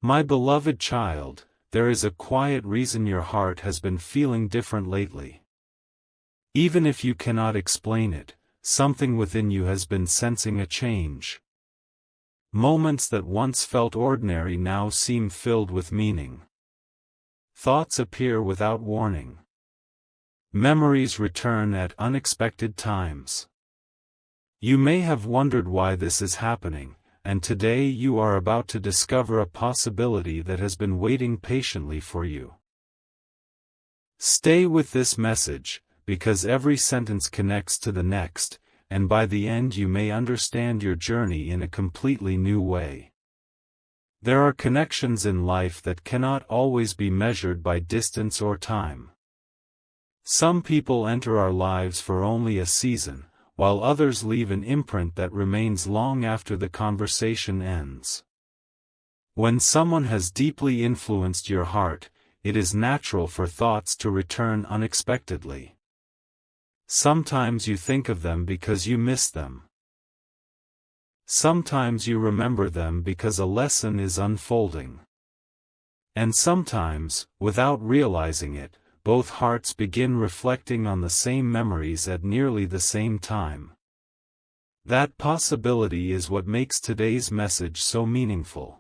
My beloved child, there is a quiet reason your heart has been feeling different lately. Even if you cannot explain it, something within you has been sensing a change. Moments that once felt ordinary now seem filled with meaning. Thoughts appear without warning. Memories return at unexpected times. You may have wondered why this is happening, and today you are about to discover a possibility that has been waiting patiently for you. Stay with this message, because every sentence connects to the next, and by the end you may understand your journey in a completely new way. There are connections in life that cannot always be measured by distance or time. Some people enter our lives for only a season, while others leave an imprint that remains long after the conversation ends. When someone has deeply influenced your heart, it is natural for thoughts to return unexpectedly. Sometimes you think of them because you miss them. Sometimes you remember them because a lesson is unfolding. And sometimes, without realizing it, both hearts begin reflecting on the same memories at nearly the same time. That possibility is what makes today's message so meaningful.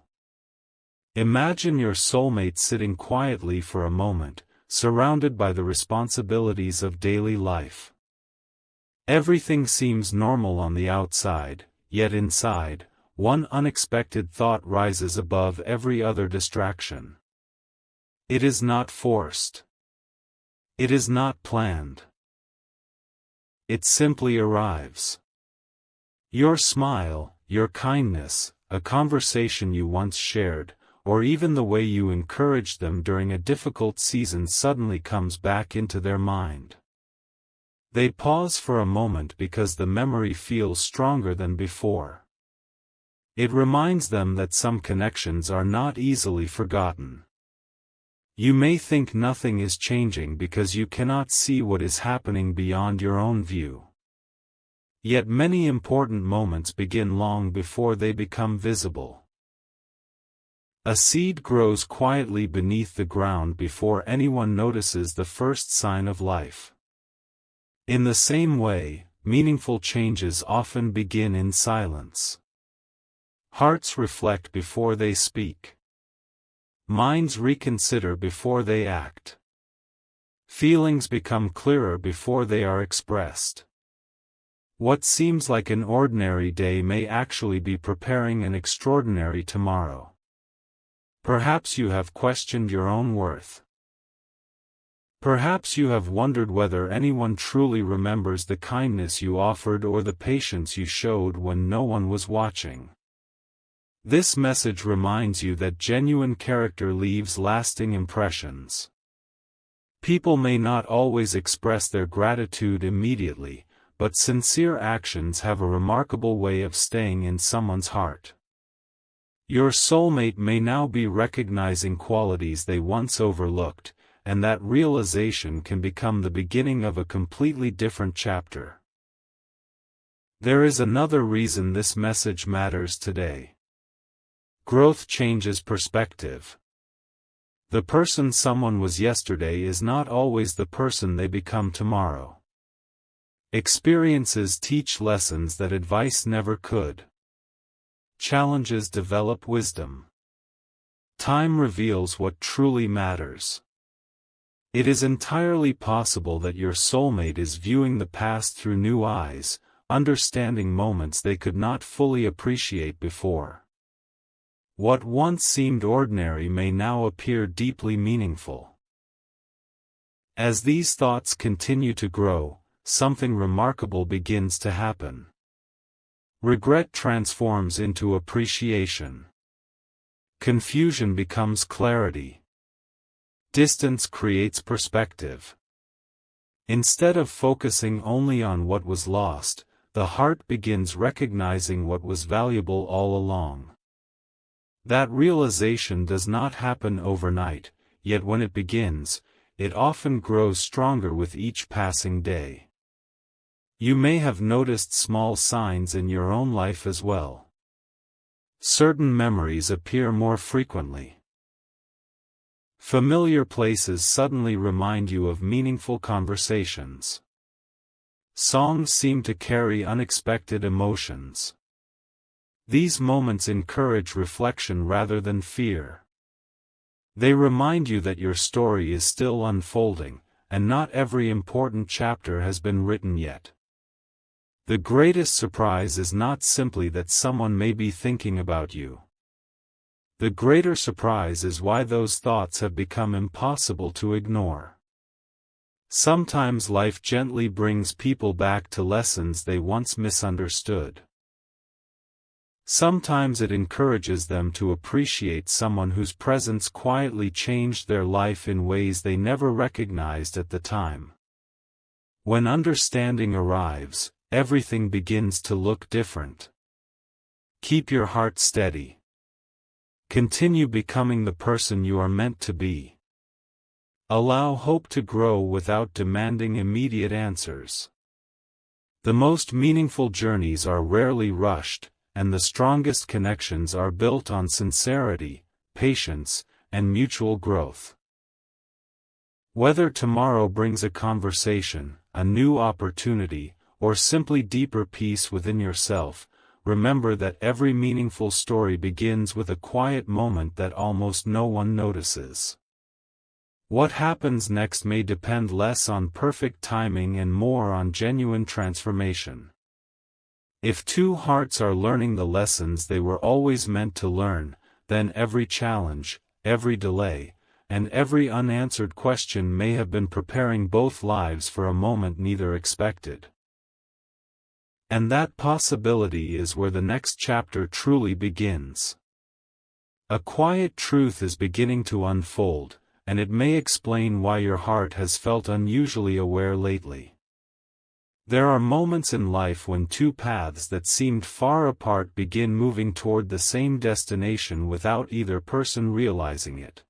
Imagine your soulmate sitting quietly for a moment, surrounded by the responsibilities of daily life. Everything seems normal on the outside, yet inside, one unexpected thought rises above every other distraction. It is not forced. It is not planned. It simply arrives. Your smile, your kindness, a conversation you once shared, or even the way you encouraged them during a difficult season suddenly comes back into their mind. They pause for a moment because the memory feels stronger than before. It reminds them that some connections are not easily forgotten. You may think nothing is changing because you cannot see what is happening beyond your own view. Yet many important moments begin long before they become visible. A seed grows quietly beneath the ground before anyone notices the first sign of life. In the same way, meaningful changes often begin in silence. Hearts reflect before they speak. Minds reconsider before they act. Feelings become clearer before they are expressed. What seems like an ordinary day may actually be preparing an extraordinary tomorrow. Perhaps you have questioned your own worth. Perhaps you have wondered whether anyone truly remembers the kindness you offered or the patience you showed when no one was watching. This message reminds you that genuine character leaves lasting impressions. People may not always express their gratitude immediately, but sincere actions have a remarkable way of staying in someone's heart. Your soulmate may now be recognizing qualities they once overlooked, and that realization can become the beginning of a completely different chapter. There is another reason this message matters today. Growth changes perspective. The person someone was yesterday is not always the person they become tomorrow. Experiences teach lessons that advice never could. Challenges develop wisdom. Time reveals what truly matters. It is entirely possible that your soulmate is viewing the past through new eyes, understanding moments they could not fully appreciate before. What once seemed ordinary may now appear deeply meaningful. As these thoughts continue to grow, something remarkable begins to happen. Regret transforms into appreciation. Confusion becomes clarity. Distance creates perspective. Instead of focusing only on what was lost, the heart begins recognizing what was valuable all along. That realization does not happen overnight, yet when it begins, it often grows stronger with each passing day. You may have noticed small signs in your own life as well. Certain memories appear more frequently. Familiar places suddenly remind you of meaningful conversations. Songs seem to carry unexpected emotions. These moments encourage reflection rather than fear. They remind you that your story is still unfolding, and not every important chapter has been written yet. The greatest surprise is not simply that someone may be thinking about you. The greater surprise is why those thoughts have become impossible to ignore. Sometimes life gently brings people back to lessons they once misunderstood. Sometimes it encourages them to appreciate someone whose presence quietly changed their life in ways they never recognized at the time. When understanding arrives, everything begins to look different. Keep your heart steady. Continue becoming the person you are meant to be. Allow hope to grow without demanding immediate answers. The most meaningful journeys are rarely rushed, and the strongest connections are built on sincerity, patience, and mutual growth. Whether tomorrow brings a conversation, a new opportunity, or simply deeper peace within yourself, remember that every meaningful story begins with a quiet moment that almost no one notices. What happens next may depend less on perfect timing and more on genuine transformation. If two hearts are learning the lessons they were always meant to learn, then every challenge, every delay, and every unanswered question may have been preparing both lives for a moment neither expected. And that possibility is where the next chapter truly begins. A quiet truth is beginning to unfold, and it may explain why your heart has felt unusually aware lately. There are moments in life when two paths that seemed far apart begin moving toward the same destination without either person realizing it.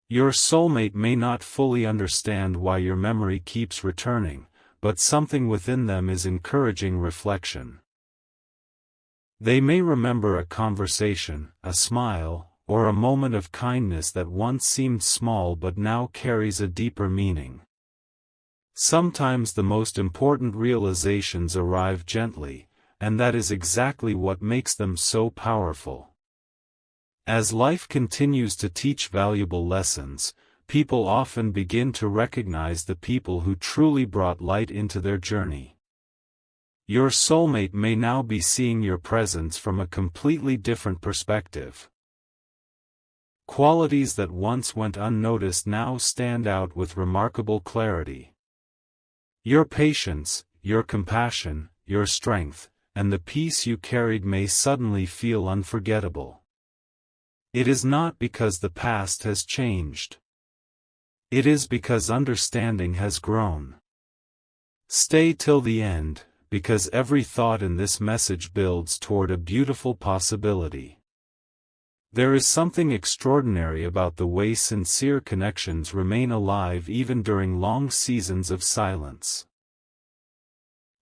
Your soulmate may not fully understand why your memory keeps returning, but something within them is encouraging reflection. They may remember a conversation, a smile, or a moment of kindness that once seemed small but now carries a deeper meaning. Sometimes the most important realizations arrive gently, and that is exactly what makes them so powerful. As life continues to teach valuable lessons, people often begin to recognize the people who truly brought light into their journey. Your soulmate may now be seeing your presence from a completely different perspective. Qualities that once went unnoticed now stand out with remarkable clarity. Your patience, your compassion, your strength, and the peace you carried may suddenly feel unforgettable. It is not because the past has changed. It is because understanding has grown. Stay till the end, because every thought in this message builds toward a beautiful possibility. There is something extraordinary about the way sincere connections remain alive even during long seasons of silence.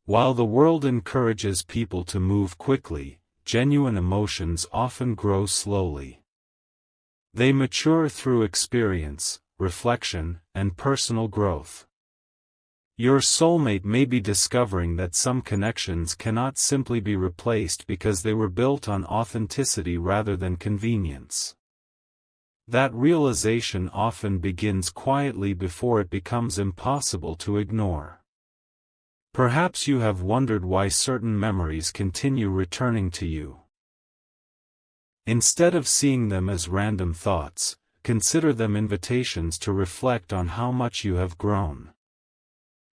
While the world encourages people to move quickly, genuine emotions often grow slowly. They mature through experience, reflection, and personal growth. Your soulmate may be discovering that some connections cannot simply be replaced because they were built on authenticity rather than convenience. That realization often begins quietly before it becomes impossible to ignore. Perhaps you have wondered why certain memories continue returning to you. Instead of seeing them as random thoughts, consider them invitations to reflect on how much you have grown.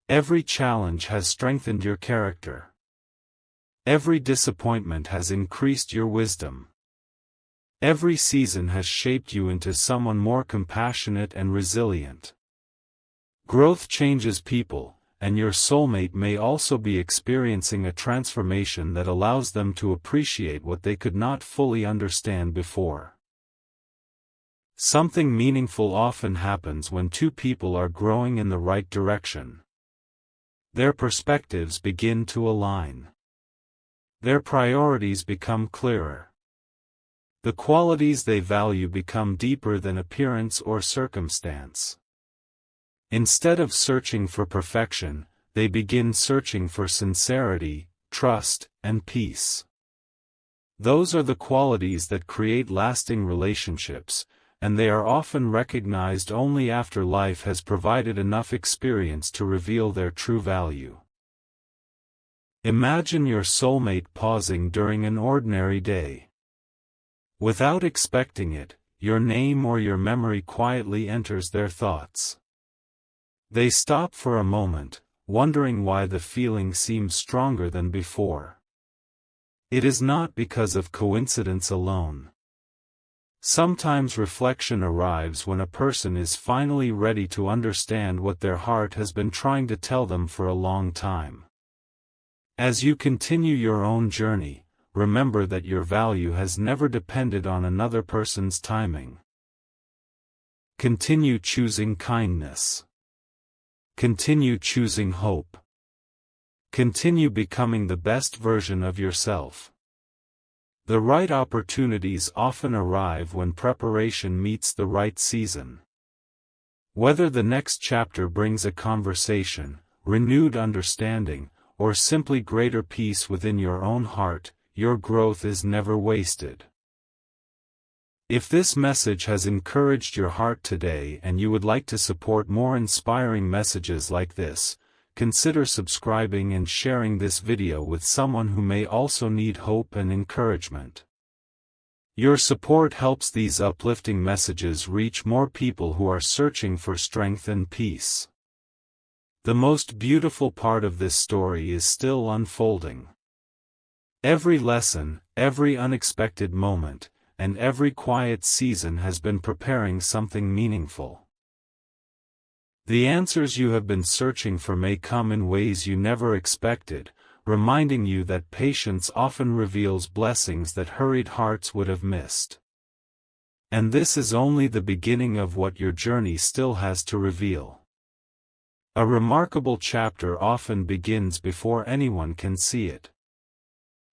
Every challenge has strengthened your character. Every disappointment has increased your wisdom. Every season has shaped you into someone more compassionate and resilient. Growth changes people, and your soulmate may also be experiencing a transformation that allows them to appreciate what they could not fully understand before. Something meaningful often happens when two people are growing in the right direction. Their perspectives begin to align. Their priorities become clearer. The qualities they value become deeper than appearance or circumstance. Instead of searching for perfection, they begin searching for sincerity, trust, and peace. Those are the qualities that create lasting relationships, and they are often recognized only after life has provided enough experience to reveal their true value. Imagine your soulmate pausing during an ordinary day. Without expecting it, your name or your memory quietly enters their thoughts. They stop for a moment, wondering why the feeling seems stronger than before. It is not because of coincidence alone. Sometimes reflection arrives when a person is finally ready to understand what their heart has been trying to tell them for a long time. As you continue your own journey, remember that your value has never depended on another person's timing. Continue choosing kindness. Continue choosing hope. Continue becoming the best version of yourself. The right opportunities often arrive when preparation meets the right season. Whether the next chapter brings a conversation, renewed understanding, or simply greater peace within your own heart, your growth is never wasted. If this message has encouraged your heart today and you would like to support more inspiring messages like this, consider subscribing and sharing this video with someone who may also need hope and encouragement. Your support helps these uplifting messages reach more people who are searching for strength and peace. The most beautiful part of this story is still unfolding. Every lesson, every unexpected moment, and every quiet season has been preparing something meaningful. The answers you have been searching for may come in ways you never expected, reminding you that patience often reveals blessings that hurried hearts would have missed. And this is only the beginning of what your journey still has to reveal. A remarkable chapter often begins before anyone can see it.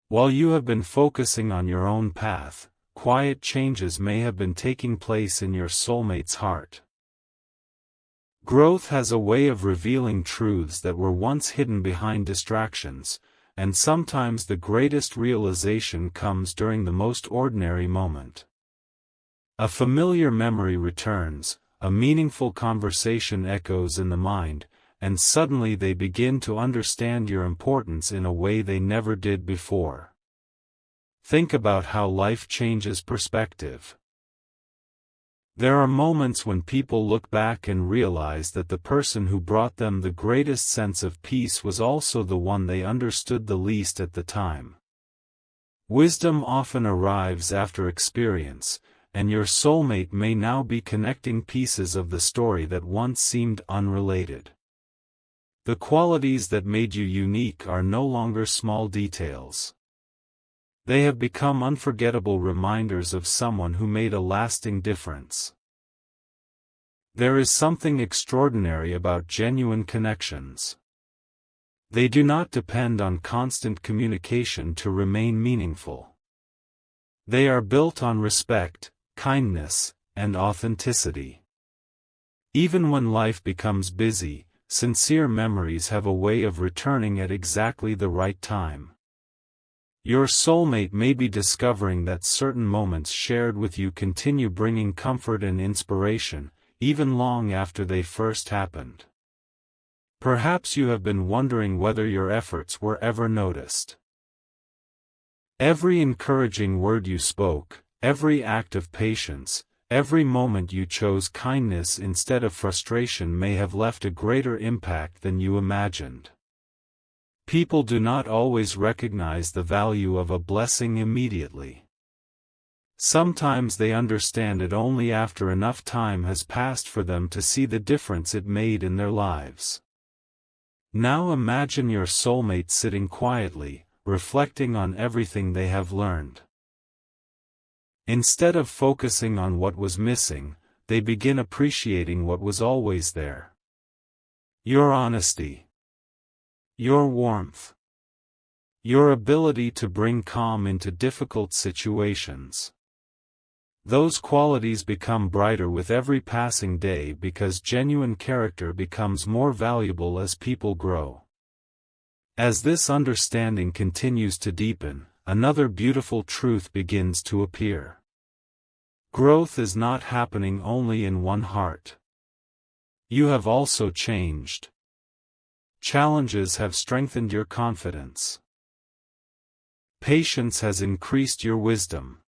While you have been focusing on your own path, quiet changes may have been taking place in your soulmate's heart. Growth has a way of revealing truths that were once hidden behind distractions, and sometimes the greatest realization comes during the most ordinary moment. A familiar memory returns, a meaningful conversation echoes in the mind, and suddenly they begin to understand your importance in a way they never did before. Think about how life changes perspective. There are moments when people look back and realize that the person who brought them the greatest sense of peace was also the one they understood the least at the time. Wisdom often arrives after experience, and your soulmate may now be connecting pieces of the story that once seemed unrelated. The qualities that made you unique are no longer small details. They have become unforgettable reminders of someone who made a lasting difference. There is something extraordinary about genuine connections. They do not depend on constant communication to remain meaningful. They are built on respect, kindness, and authenticity. Even when life becomes busy, sincere memories have a way of returning at exactly the right time. Your soulmate may be discovering that certain moments shared with you continue bringing comfort and inspiration, even long after they first happened. Perhaps you have been wondering whether your efforts were ever noticed. Every encouraging word you spoke, every act of patience, every moment you chose kindness instead of frustration may have left a greater impact than you imagined. People do not always recognize the value of a blessing immediately. Sometimes they understand it only after enough time has passed for them to see the difference it made in their lives. Now imagine your soulmate sitting quietly, reflecting on everything they have learned. Instead of focusing on what was missing, they begin appreciating what was always there. Your honesty. Your warmth. Your ability to bring calm into difficult situations. Those qualities become brighter with every passing day because genuine character becomes more valuable as people grow. As this understanding continues to deepen, another beautiful truth begins to appear. Growth is not happening only in one heart. You have also changed. Challenges have strengthened your confidence. Patience has increased your wisdom.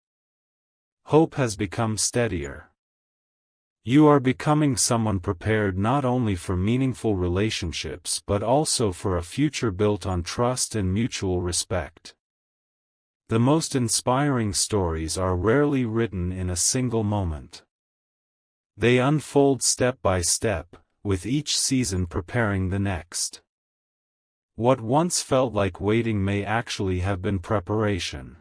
Hope has become steadier. You are becoming someone prepared not only for meaningful relationships but also for a future built on trust and mutual respect. The most inspiring stories are rarely written in a single moment. They unfold step by step, with each season preparing the next. What once felt like waiting may actually have been preparation.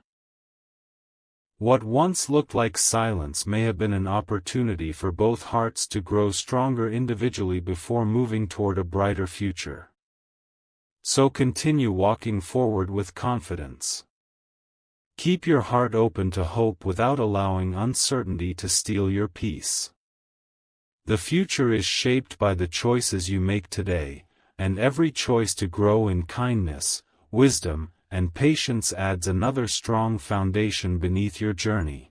What once looked like silence may have been an opportunity for both hearts to grow stronger individually before moving toward a brighter future. So continue walking forward with confidence. Keep your heart open to hope without allowing uncertainty to steal your peace. The future is shaped by the choices you make today, and every choice to grow in kindness, wisdom, and patience adds another strong foundation beneath your journey.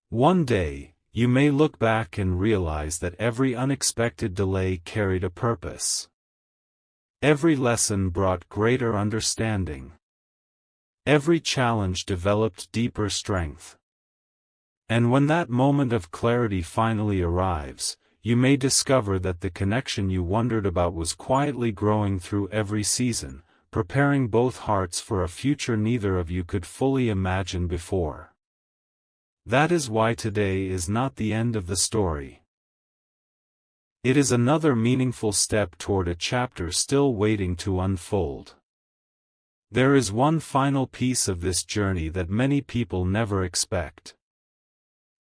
One day, you may look back and realize that every unexpected delay carried a purpose. Every lesson brought greater understanding. Every challenge developed deeper strength. And when that moment of clarity finally arrives, you may discover that the connection you wondered about was quietly growing through every season, preparing both hearts for a future neither of you could fully imagine before. That is why today is not the end of the story. It is another meaningful step toward a chapter still waiting to unfold. There is one final piece of this journey that many people never expect.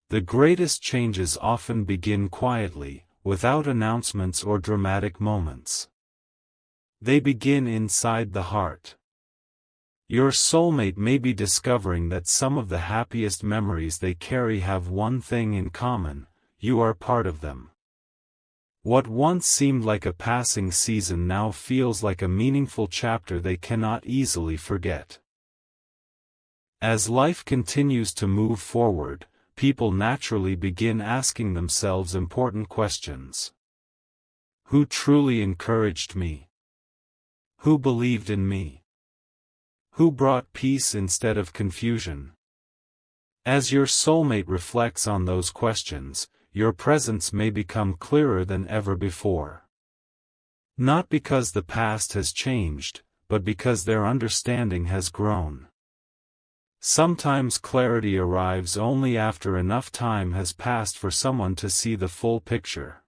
The greatest changes often begin quietly, without announcements or dramatic moments. They begin inside the heart. Your soulmate may be discovering that some of the happiest memories they carry have one thing in common: you are part of them. What once seemed like a passing season now feels like a meaningful chapter they cannot easily forget. As life continues to move forward, people naturally begin asking themselves important questions. Who truly encouraged me? Who believed in me? Who brought peace instead of confusion? As your soulmate reflects on those questions, your presence may become clearer than ever before. Not because the past has changed, but because their understanding has grown. Sometimes clarity arrives only after enough time has passed for someone to see the full picture.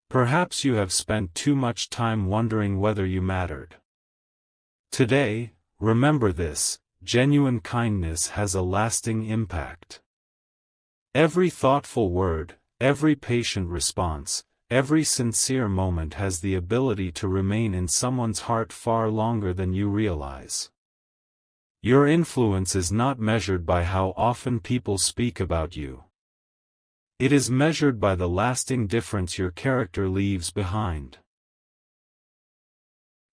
Perhaps you have spent too much time wondering whether you mattered. Today, remember this: genuine kindness has a lasting impact. Every thoughtful word, every patient response, every sincere moment has the ability to remain in someone's heart far longer than you realize. Your influence is not measured by how often people speak about you. It is measured by the lasting difference your character leaves behind.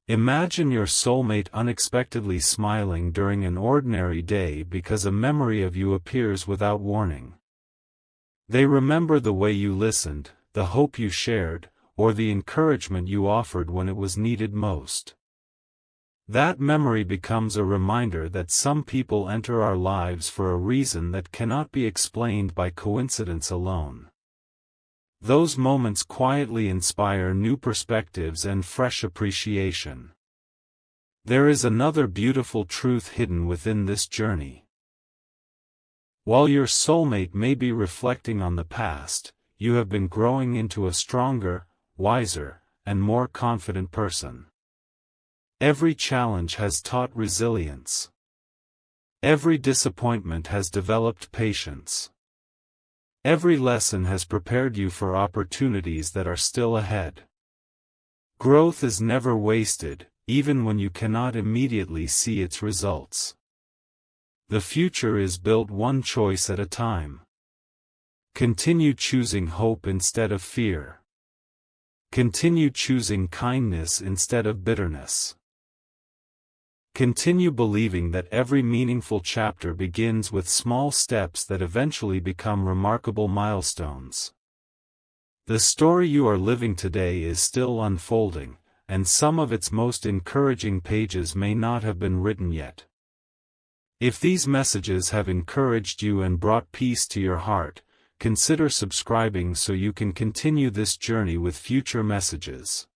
Imagine your soulmate unexpectedly smiling during an ordinary day because a memory of you appears without warning. They remember the way you listened, the hope you shared, or the encouragement you offered when it was needed most. That memory becomes a reminder that some people enter our lives for a reason that cannot be explained by coincidence alone. Those moments quietly inspire new perspectives and fresh appreciation. There is another beautiful truth hidden within this journey. While your soulmate may be reflecting on the past, you have been growing into a stronger, wiser, and more confident person. Every challenge has taught resilience. Every disappointment has developed patience. Every lesson has prepared you for opportunities that are still ahead. Growth is never wasted, even when you cannot immediately see its results. The future is built one choice at a time. Continue choosing hope instead of fear. Continue choosing kindness instead of bitterness. Continue believing that every meaningful chapter begins with small steps that eventually become remarkable milestones. The story you are living today is still unfolding, and some of its most encouraging pages may not have been written yet. If these messages have encouraged you and brought peace to your heart, consider subscribing so you can continue this journey with future messages.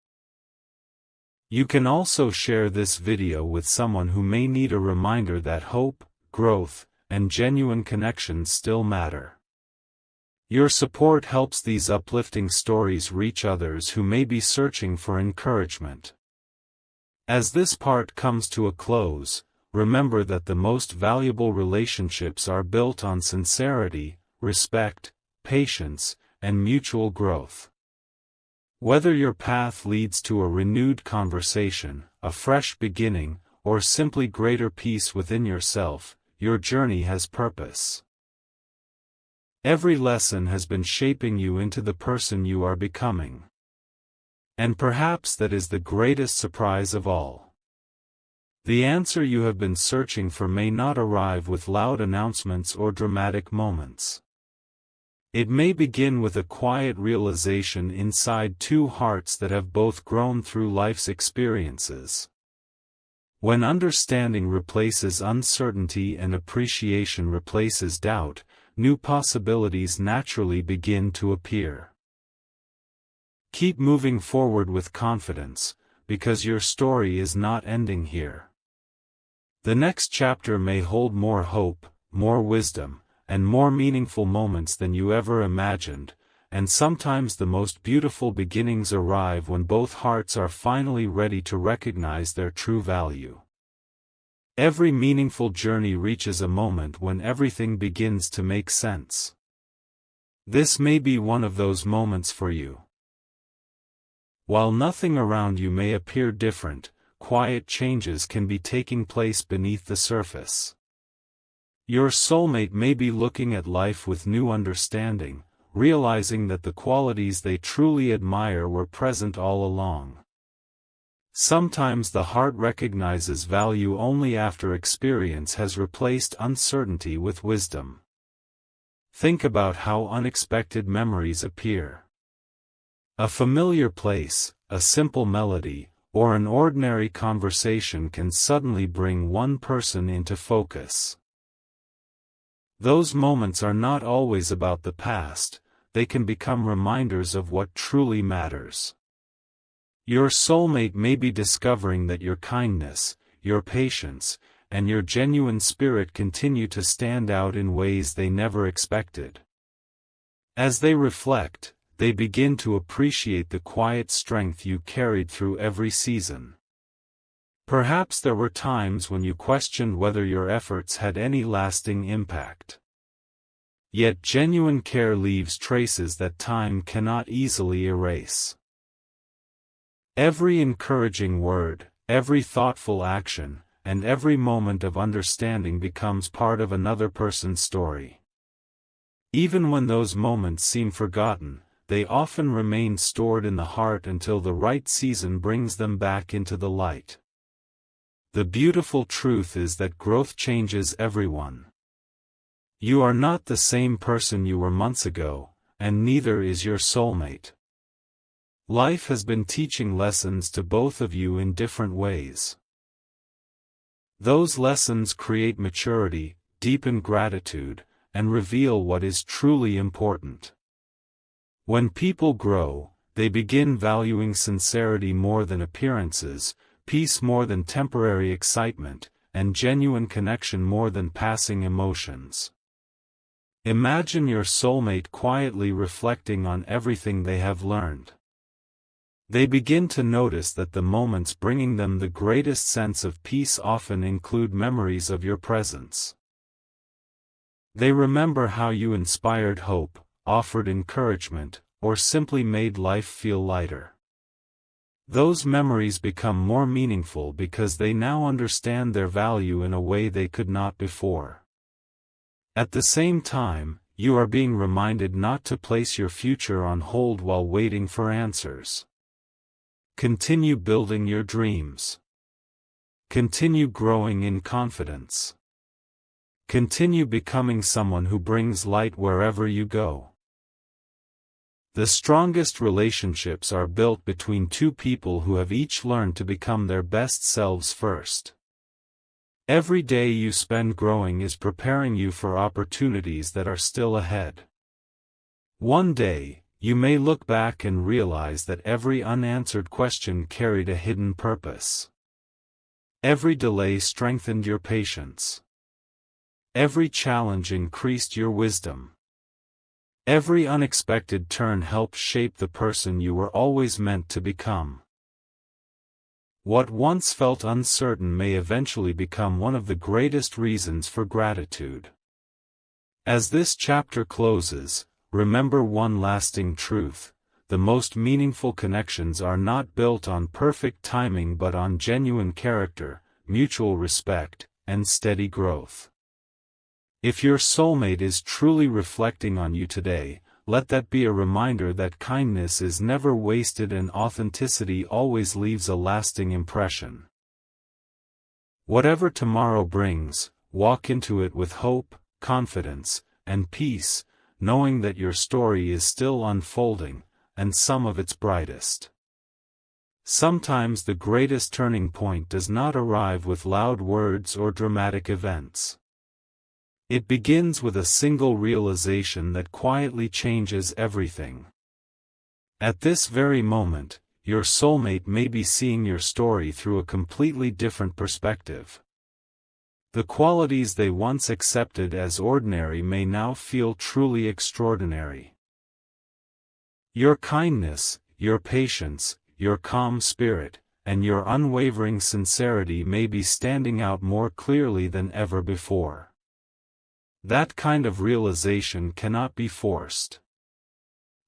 You can also share this video with someone who may need a reminder that hope, growth, and genuine connections still matter. Your support helps these uplifting stories reach others who may be searching for encouragement. As this part comes to a close, remember that the most valuable relationships are built on sincerity, respect, patience, and mutual growth. Whether your path leads to a renewed conversation, a fresh beginning, or simply greater peace within yourself, your journey has purpose. Every lesson has been shaping you into the person you are becoming. And perhaps that is the greatest surprise of all. The answer you have been searching for may not arrive with loud announcements or dramatic moments. It may begin with a quiet realization inside two hearts that have both grown through life's experiences. When understanding replaces uncertainty and appreciation replaces doubt, new possibilities naturally begin to appear. Keep moving forward with confidence, because your story is not ending here. The next chapter may hold more hope, more wisdom, and more meaningful moments than you ever imagined, and sometimes the most beautiful beginnings arrive when both hearts are finally ready to recognize their true value. Every meaningful journey reaches a moment when everything begins to make sense. This may be one of those moments for you. While nothing around you may appear different, quiet changes can be taking place beneath the surface. Your soulmate may be looking at life with new understanding, realizing that the qualities they truly admire were present all along. Sometimes the heart recognizes value only after experience has replaced uncertainty with wisdom. Think about how unexpected memories appear. A familiar place, a simple melody, or an ordinary conversation can suddenly bring one person into focus. Those moments are not always about the past, they can become reminders of what truly matters. Your soulmate may be discovering that your kindness, your patience, and your genuine spirit continue to stand out in ways they never expected. As they reflect, they begin to appreciate the quiet strength you carried through every season. Perhaps there were times when you questioned whether your efforts had any lasting impact. Yet genuine care leaves traces that time cannot easily erase. Every encouraging word, every thoughtful action, and every moment of understanding becomes part of another person's story. Even when those moments seem forgotten, they often remain stored in the heart until the right season brings them back into the light. The beautiful truth is that growth changes everyone. You are not the same person you were months ago, and neither is your soulmate. Life has been teaching lessons to both of you in different ways. Those lessons create maturity, deepen gratitude, and reveal what is truly important. When people grow, they begin valuing sincerity more than appearances, peace more than temporary excitement, and genuine connection more than passing emotions. Imagine your soulmate quietly reflecting on everything they have learned. They begin to notice that the moments bringing them the greatest sense of peace often include memories of your presence. They remember how you inspired hope, offered encouragement, or simply made life feel lighter. Those memories become more meaningful because they now understand their value in a way they could not before. At the same time, you are being reminded not to place your future on hold while waiting for answers. Continue building your dreams. Continue growing in confidence. Continue becoming someone who brings light wherever you go. The strongest relationships are built between two people who have each learned to become their best selves first. Every day you spend growing is preparing you for opportunities that are still ahead. One day, you may look back and realize that every unanswered question carried a hidden purpose. Every delay strengthened your patience. Every challenge increased your wisdom. Every unexpected turn helped shape the person you were always meant to become. What once felt uncertain may eventually become one of the greatest reasons for gratitude. As this chapter closes, remember one lasting truth: the most meaningful connections are not built on perfect timing but on genuine character, mutual respect, and steady growth. If your soulmate is truly reflecting on you today, let that be a reminder that kindness is never wasted and authenticity always leaves a lasting impression. Whatever tomorrow brings, walk into it with hope, confidence, and peace, knowing that your story is still unfolding, and some of its brightest. Sometimes the greatest turning point does not arrive with loud words or dramatic events. It begins with a single realization that quietly changes everything. At this very moment, your soulmate may be seeing your story through a completely different perspective. The qualities they once accepted as ordinary may now feel truly extraordinary. Your kindness, your patience, your calm spirit, and your unwavering sincerity may be standing out more clearly than ever before. That kind of realization cannot be forced.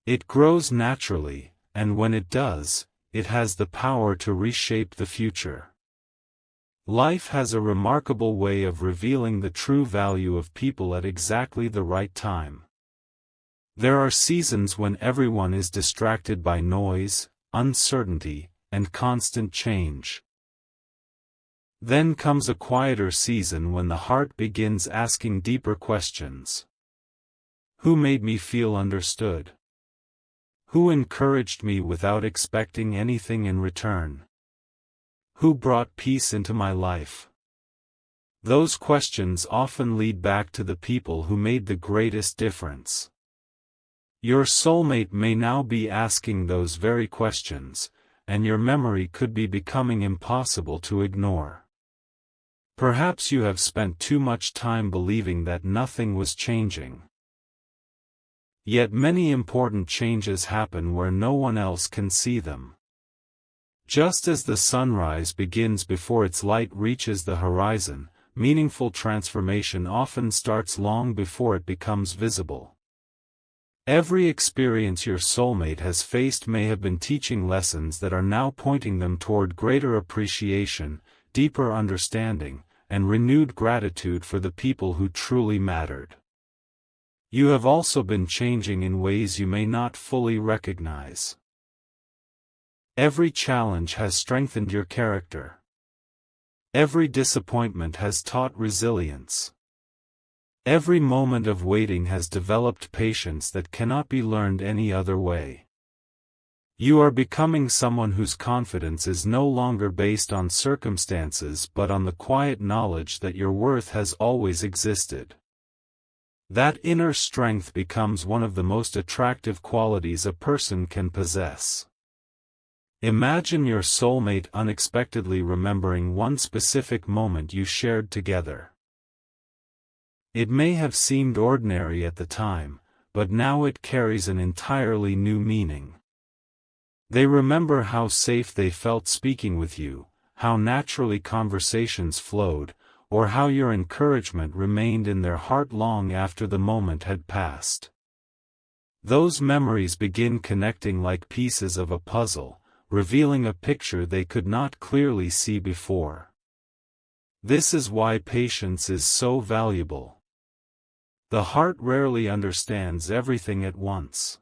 It grows naturally, and when it does, it has the power to reshape the future. Life has a remarkable way of revealing the true value of people at exactly the right time. There are seasons when everyone is distracted by noise, uncertainty, and constant change. Then comes a quieter season when the heart begins asking deeper questions. Who made me feel understood? Who encouraged me without expecting anything in return? Who brought peace into my life? Those questions often lead back to the people who made the greatest difference. Your soulmate may now be asking those very questions, and your memory could be becoming impossible to ignore. Perhaps you have spent too much time believing that nothing was changing. Yet many important changes happen where no one else can see them. Just as the sunrise begins before its light reaches the horizon, meaningful transformation often starts long before it becomes visible. Every experience your soulmate has faced may have been teaching lessons that are now pointing them toward greater appreciation, deeper understanding, and renewed gratitude for the people who truly mattered. You have also been changing in ways you may not fully recognize. Every challenge has strengthened your character. Every disappointment has taught resilience. Every moment of waiting has developed patience that cannot be learned any other way. You are becoming someone whose confidence is no longer based on circumstances but on the quiet knowledge that your worth has always existed. That inner strength becomes one of the most attractive qualities a person can possess. Imagine your soulmate unexpectedly remembering one specific moment you shared together. It may have seemed ordinary at the time, but now it carries an entirely new meaning. They remember how safe they felt speaking with you, how naturally conversations flowed, or how your encouragement remained in their heart long after the moment had passed. Those memories begin connecting like pieces of a puzzle, revealing a picture they could not clearly see before. This is why patience is so valuable. The heart rarely understands everything at once.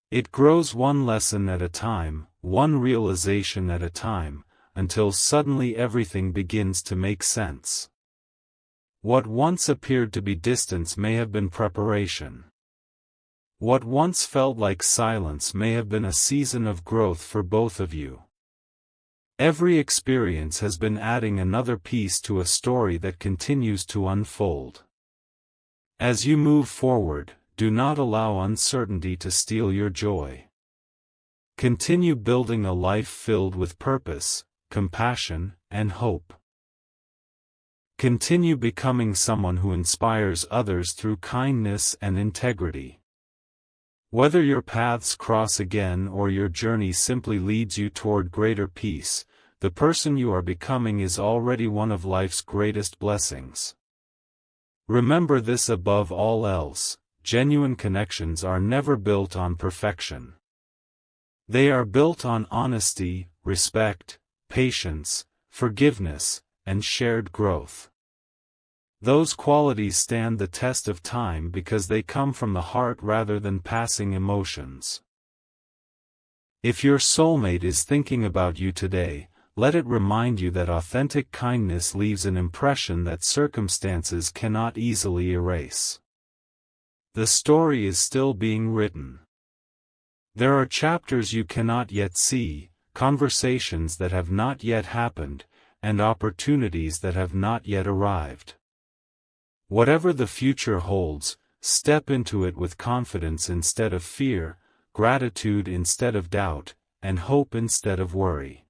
It grows one lesson at a time, one realization at a time, until suddenly everything begins to make sense. What once appeared to be distance may have been preparation. What once felt like silence may have been a season of growth for both of you. Every experience has been adding another piece to a story that continues to unfold. As you move forward, do not allow uncertainty to steal your joy. Continue building a life filled with purpose, compassion, and hope. Continue becoming someone who inspires others through kindness and integrity. Whether your paths cross again or your journey simply leads you toward greater peace, the person you are becoming is already one of life's greatest blessings. Remember this above all else: genuine connections are never built on perfection. They are built on honesty, respect, patience, forgiveness, and shared growth. Those qualities stand the test of time because they come from the heart rather than passing emotions. If your soulmate is thinking about you today, let it remind you that authentic kindness leaves an impression that circumstances cannot easily erase. The story is still being written. There are chapters you cannot yet see, conversations that have not yet happened, and opportunities that have not yet arrived. Whatever the future holds, step into it with confidence instead of fear, gratitude instead of doubt, and hope instead of worry.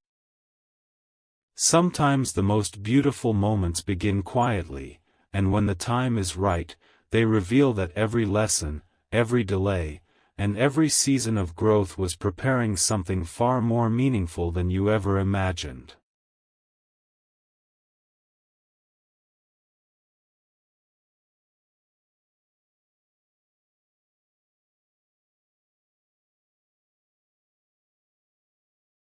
Sometimes the most beautiful moments begin quietly, and when the time is right, they reveal that every lesson, every delay, and every season of growth was preparing something far more meaningful than you ever imagined.